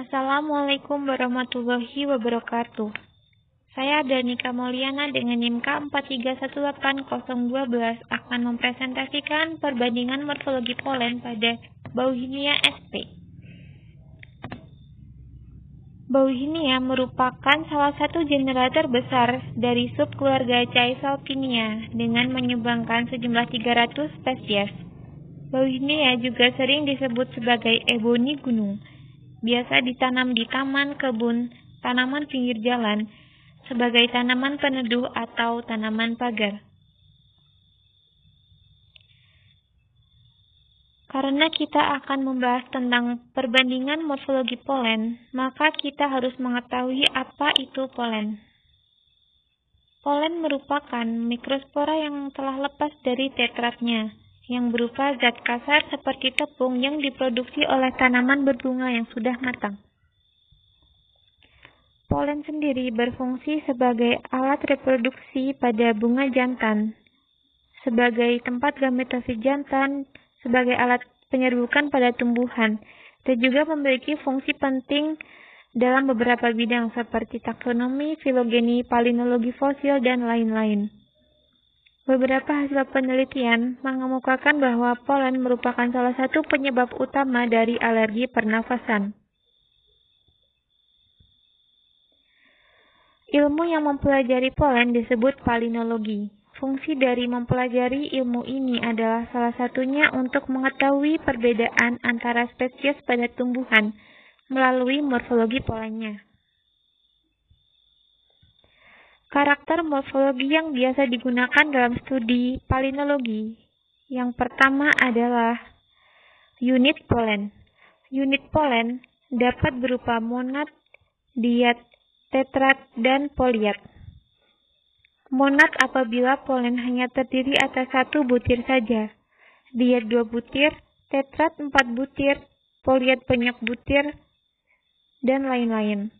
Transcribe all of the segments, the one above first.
Assalamualaikum warahmatullahi wabarakatuh. Saya Danika Mauliana dengan NIM K43180012 akan mempresentasikan perbandingan morfologi polen pada Bauhinia sp. Bauhinia merupakan salah satu generator besar dari subkeluarga Caesalpinia dengan menyumbangkan sejumlah 300 spesies. Bauhinia juga sering disebut sebagai eboni gunung. Biasa ditanam di taman, kebun, tanaman pinggir jalan, sebagai tanaman peneduh atau tanaman pagar. Karena kita akan membahas tentang perbandingan morfologi polen, maka kita harus mengetahui apa itu polen. Polen merupakan mikrospora yang telah lepas dari tetradnya, yang berupa zat kasar seperti tepung yang diproduksi oleh tanaman berbunga yang sudah matang. Polen sendiri berfungsi sebagai alat reproduksi pada bunga jantan, sebagai tempat gametosis jantan, sebagai alat penyerbukan pada tumbuhan, dan juga memiliki fungsi penting dalam beberapa bidang seperti taksonomi, filogeni, palinologi fosil, dan lain-lain. Beberapa hasil penelitian mengemukakan bahwa polen merupakan salah satu penyebab utama dari alergi pernafasan. Ilmu yang mempelajari polen disebut palinologi. Fungsi dari mempelajari ilmu ini adalah salah satunya untuk mengetahui perbedaan antara spesies pada tumbuhan melalui morfologi polennya. Karakter morfologi yang biasa digunakan dalam studi palinologi. Yang pertama adalah unit polen. Unit polen dapat berupa monad, diad, tetrad, dan poliad. Monad apabila polen hanya terdiri atas 1 butir saja, diad 2 butir, tetrad 4 butir, poliad banyak butir, dan lain-lain.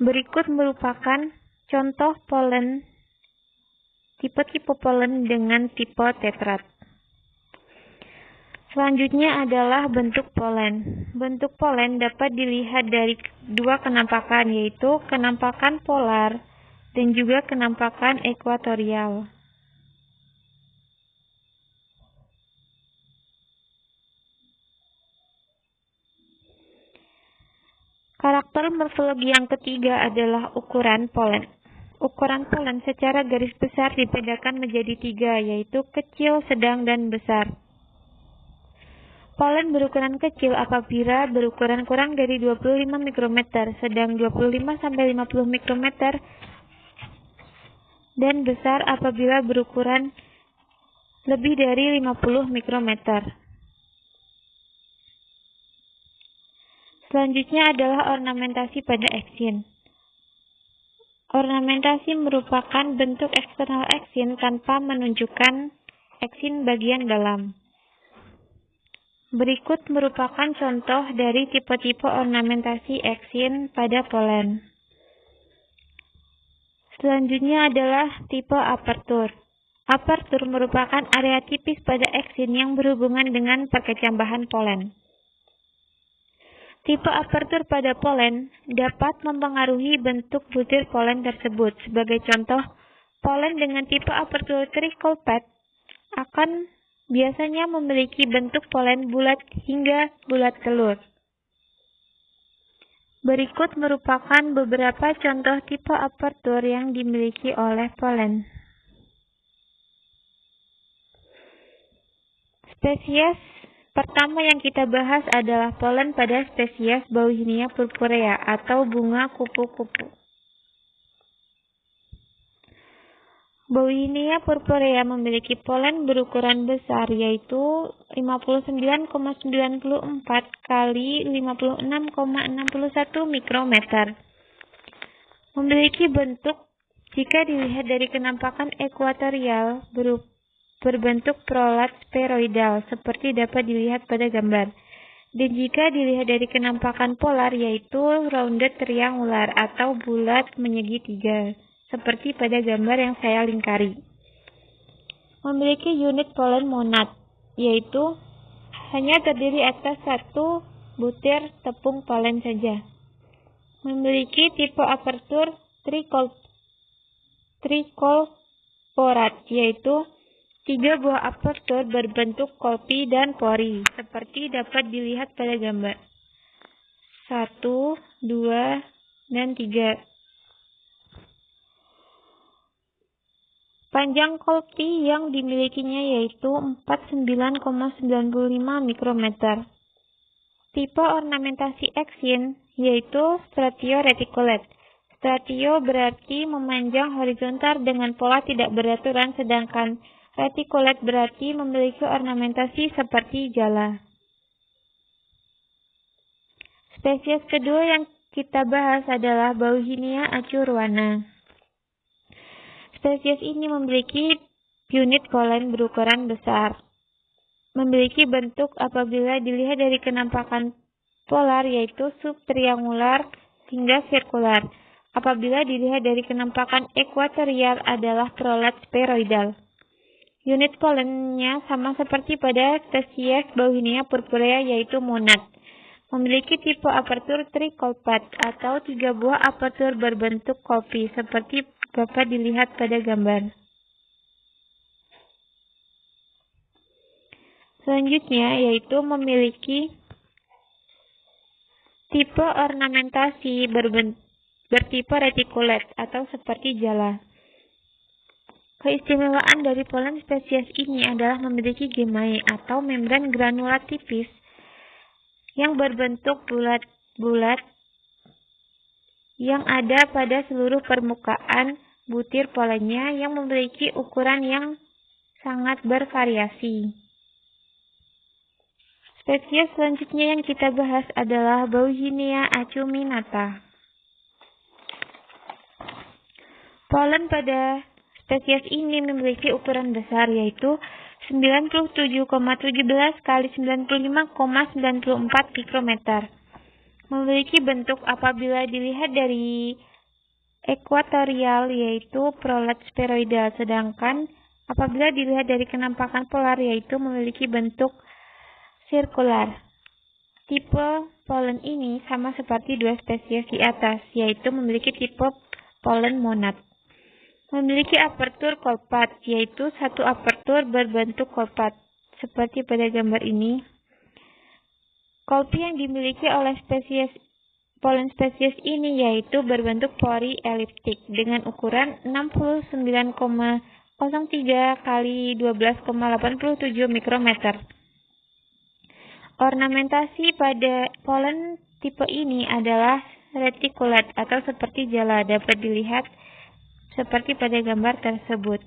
Berikut merupakan contoh polen, tipe-tipe polen dengan tipe tetrad. Selanjutnya adalah bentuk polen. Bentuk polen dapat dilihat dari dua kenampakan, yaitu kenampakan polar dan juga kenampakan ekuatorial. Karakter morfologi yang ketiga adalah ukuran polen. Ukuran polen secara garis besar dibedakan menjadi 3, yaitu kecil, sedang, dan besar. Polen berukuran kecil apabila berukuran kurang dari 25 mikrometer, sedang 25-50 mikrometer, dan besar apabila berukuran lebih dari 50 mikrometer. Selanjutnya adalah ornamentasi pada eksin. Ornamentasi merupakan bentuk eksternal eksin tanpa menunjukkan eksin bagian dalam. Berikut merupakan contoh dari tipe-tipe ornamentasi eksin pada polen. Selanjutnya adalah tipe apertur. Apertur merupakan area tipis pada eksin yang berhubungan dengan perkecambahan polen. Tipe apertur pada polen dapat mempengaruhi bentuk butir polen tersebut. Sebagai contoh, polen dengan tipe apertur treacle pad akan biasanya memiliki bentuk polen bulat hingga bulat telur. Berikut merupakan beberapa contoh tipe apertur yang dimiliki oleh polen. Spesies pertama yang kita bahas adalah polen pada spesies Bauhinia purpurea atau bunga kupu-kupu. Bauhinia purpurea memiliki polen berukuran besar, yaitu 59,94 kali 56,61 mikrometer. Memiliki bentuk, jika dilihat dari kenampakan ekuatorial, berbentuk prolat spheroidal, seperti dapat dilihat pada gambar. Dan jika dilihat dari kenampakan polar, yaitu rounded triangular atau bulat menyegi 3. Seperti pada gambar yang saya lingkari. Memiliki unit polen monad, yaitu hanya terdiri atas 1 butir tepung polen saja. Memiliki tipe apertur trikolporat, yaitu 3 buah apertur berbentuk kolpi dan pori, seperti dapat dilihat pada gambar 1, 2, dan 3. Panjang kolpi yang dimilikinya yaitu 49,95 mikrometer. Tipe ornamentasi eksin yaitu stratio reticulate. Stratio berarti memanjang horizontal dengan pola tidak beraturan, sedangkan reticulate berarti memiliki ornamentasi seperti jala. Spesies kedua yang kita bahas adalah Bauhinia acurwana. Spesies ini memiliki unit polen berukuran besar. Memiliki bentuk apabila dilihat dari kenampakan polar yaitu subtriangular hingga sirkular. Apabila dilihat dari kenampakan ekuatorial adalah prolat spheroidal. Unit polennya sama seperti pada spesies Bauhinia purpurea yaitu monad. Memiliki tipe apertur trikolpat atau 3 buah apertur berbentuk kolpi seperti dapat dilihat pada gambar. Selanjutnya yaitu memiliki tipe ornamentasi bertipe reticulate atau seperti jala. Keistimewaan dari polen spesies ini adalah memiliki gemae atau membran granulat tipis yang berbentuk bulat-bulat yang ada pada seluruh permukaan butir polennya yang memiliki ukuran yang sangat bervariasi. Spesies selanjutnya yang kita bahas adalah Bauhinia acuminata. Polen pada spesies ini memiliki ukuran besar yaitu 97,17 kali 95,94 mikrometer. Memiliki bentuk apabila dilihat dari ekuatorial yaitu prolat spheroidal, sedangkan apabila dilihat dari kenampakan polar yaitu memiliki bentuk sirkular. Tipe polen ini sama seperti 2 spesies di atas, yaitu memiliki tipe polen monad. Memiliki apertur kolpat, yaitu 1 apertur berbentuk kolpat, seperti pada gambar ini. Kolpi yang dimiliki oleh polen spesies ini yaitu berbentuk pori eliptik dengan ukuran 69,03 kali 12,87 mikrometer. Ornamentasi pada polen tipe ini adalah reticulate atau seperti jala, dapat dilihat seperti pada gambar tersebut.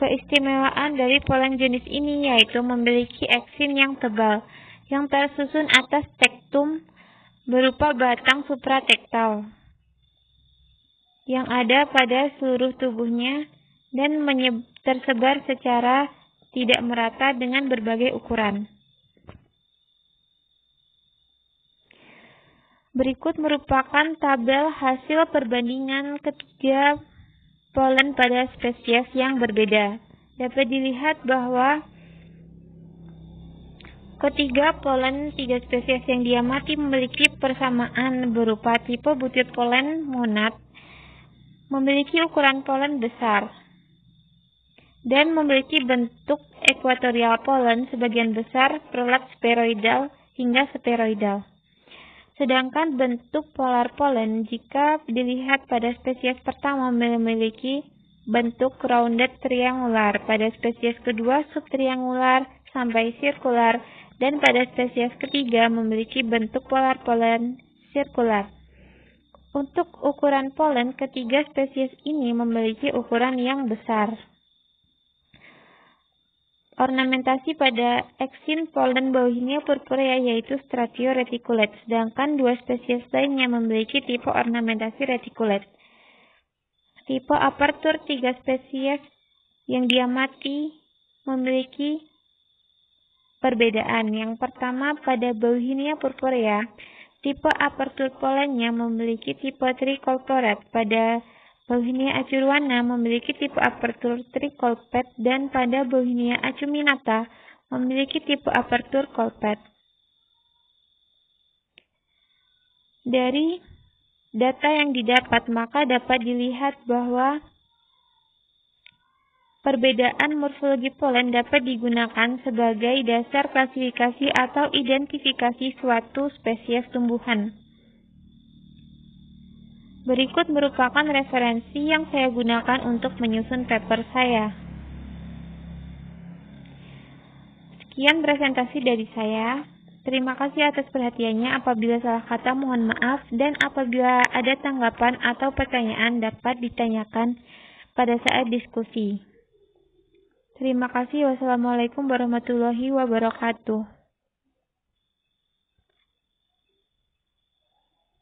Keistimewaan dari polen jenis ini yaitu memiliki eksin yang tebal, yang tersusun atas tektum berupa batang supratektal yang ada pada seluruh tubuhnya dan tersebar secara tidak merata dengan berbagai ukuran. Berikut merupakan tabel hasil perbandingan ketiga polen pada spesies yang berbeda. Dapat dilihat bahwa ketiga polen 3 spesies yang diamati memiliki persamaan berupa tipe butir polen monad, memiliki ukuran polen besar, dan memiliki bentuk ekuatorial polen sebagian besar prolat spheroidal hingga spheroidal. Sedangkan bentuk polar polen jika dilihat pada spesies pertama memiliki bentuk rounded triangular, pada spesies kedua subtriangular sampai sirkular, dan pada spesies ketiga memiliki bentuk polar polen sirkular. Untuk ukuran polen, ketiga spesies ini memiliki ukuran yang besar. Ornamentasi pada eksin polen Bauhinia purpurea yaitu stratio reticulate, sedangkan 2 spesies lainnya memiliki tipe ornamentasi reticulate. Tipe apertur 3 spesies yang diamati memiliki perbedaan. Yang pertama, pada Bauhinia purpurea, tipe apertur polennya memiliki tipe trikolporat. Pada Bauhinia acurwana memiliki tipe apertur trikolpet, dan pada Bauhinia acuminata memiliki tipe aperture Colpet. Dari data yang didapat, maka dapat dilihat bahwa perbedaan morfologi polen dapat digunakan sebagai dasar klasifikasi atau identifikasi suatu spesies tumbuhan. Berikut merupakan referensi yang saya gunakan untuk menyusun paper saya. Sekian presentasi dari saya. Terima kasih atas perhatiannya. Apabila salah kata mohon maaf, dan apabila ada tanggapan atau pertanyaan dapat ditanyakan pada saat diskusi. Terima kasih. Wassalamualaikum warahmatullahi wabarakatuh.